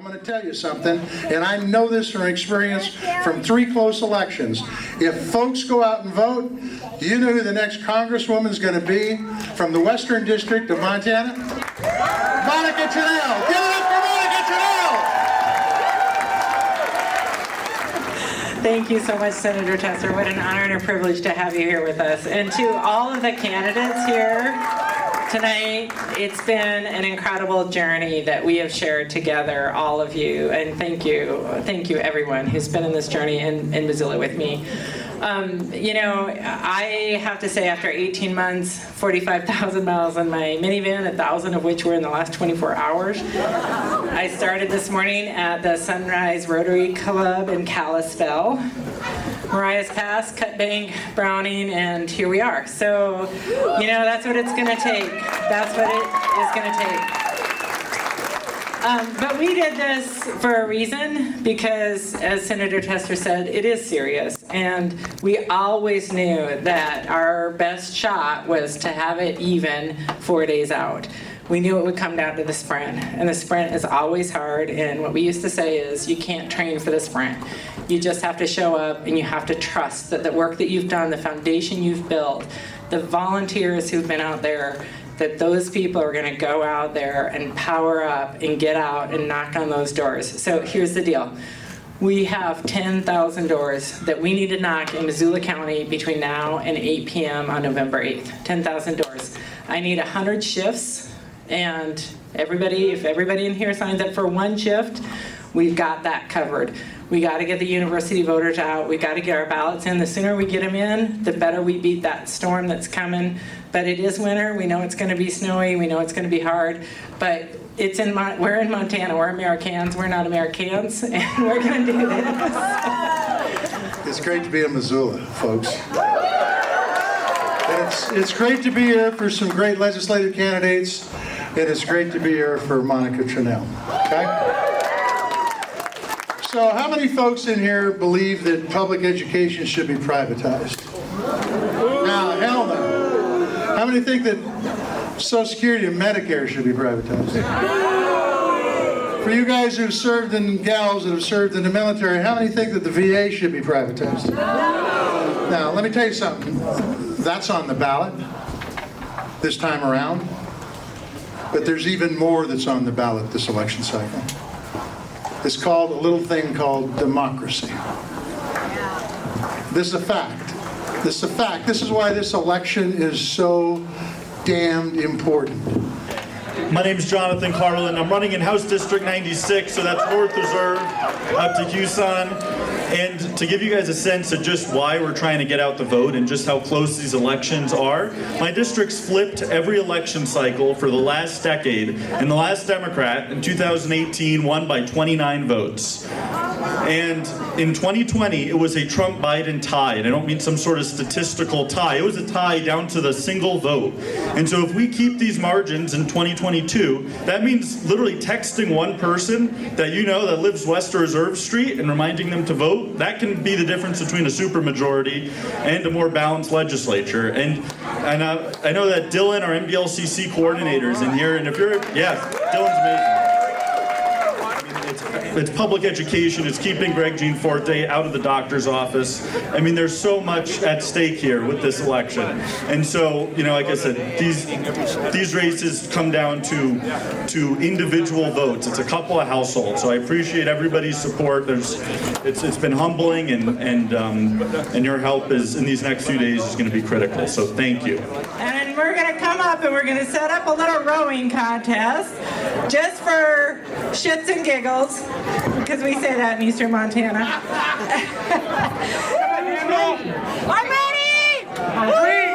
going to tell you something, and I know this from experience from 3 close elections. If folks go out and vote, you know who the next congresswoman is going to be from the Western District of Montana? Monica Tranel. Give it up for Monica Tranel! Thank you so much, Senator Tesser. What an honor and a privilege to have you here with us. And to all of the candidates here tonight, it's been an incredible journey that we have shared together, all of you. And thank you everyone who's been in this journey in Missoula with me. You know, I have to say, after 18 months, 45,000 miles on my minivan, 1,000 of which were in the last 24 hours, I started this morning at the Sunrise Rotary Club in Kalispell. Mariah's Pass, Cut Bank, Browning, and here we are. So, you know, that's what it's going to take. That's what it is going to take. But we did this for a reason, because, as Senator Tester said, it is serious. And we always knew that our best shot was to have it even 4 days out. We knew it would come down to the sprint, and the sprint is always hard, and what we used to say is you can't train for the sprint. You just have to show up, and you have to trust that the work that you've done, the foundation you've built, the volunteers who've been out there, that those people are going to go out there and power up and get out and knock on those doors. So here's the deal. We have 10,000 doors that we need to knock in Missoula County between now and 8 p.m. on November 8th. 10,000 doors. I need 100 shifts, and if everybody in here signs up for 1 shift, we've got that covered. We got to get the university voters out. We got to get our ballots in. The sooner we get them in, the better we beat that storm that's coming. But it is winter. We know it's going to be snowy. We know it's going to be hard. But we're in Montana. We're Americans. We're not Americans, and we're going to do this. It's great to be in Missoula, folks. It's great to be here for some great legislative candidates, and it's great to be here for Monica Tranel. Okay? So how many folks in here believe that public education should be privatized? Now, hell no. How many think that Social Security and Medicare should be privatized? For you guys who've served and gals that have served in the military, how many think that the VA should be privatized? Now, let me tell you something. That's on the ballot this time around. But there's even more that's on the ballot this election cycle. It's called a little thing called democracy. This is a fact. This is a fact. This is why this election is so damned important. My name is Jonathan Carlin. I'm running in House District 96, so that's North Reserve up to Houston. And to give you guys a sense of just why we're trying to get out the vote and just how close these elections are, my district's flipped every election cycle for the last decade, and the last Democrat in 2018 won by 29 votes. And in 2020, it was a Trump-Biden tie, and I don't mean some sort of statistical tie. It was a tie down to the single vote. And so if we keep these margins in 2022, that means literally texting one person that you know that lives west of Reserve Street and reminding them to vote. That can be the difference between a supermajority and a more balanced legislature. And I know that Dylan, our MBLCC coordinator, is in here, and if you're, Dylan's amazing. It's public education. It's keeping Greg Gianforte out of the doctor's office. I mean, there's so much at stake here with this election. And so, you know, like I said, these races come down to individual votes. It's a couple of households. So I appreciate everybody's support. It's been humbling, and your help is in these next few days is going to be critical. So thank you. And we're going to come up and we're going to set up a little rowing contest just for shits and giggles, because we say that in Eastern Montana. I'm ready! I'm ready!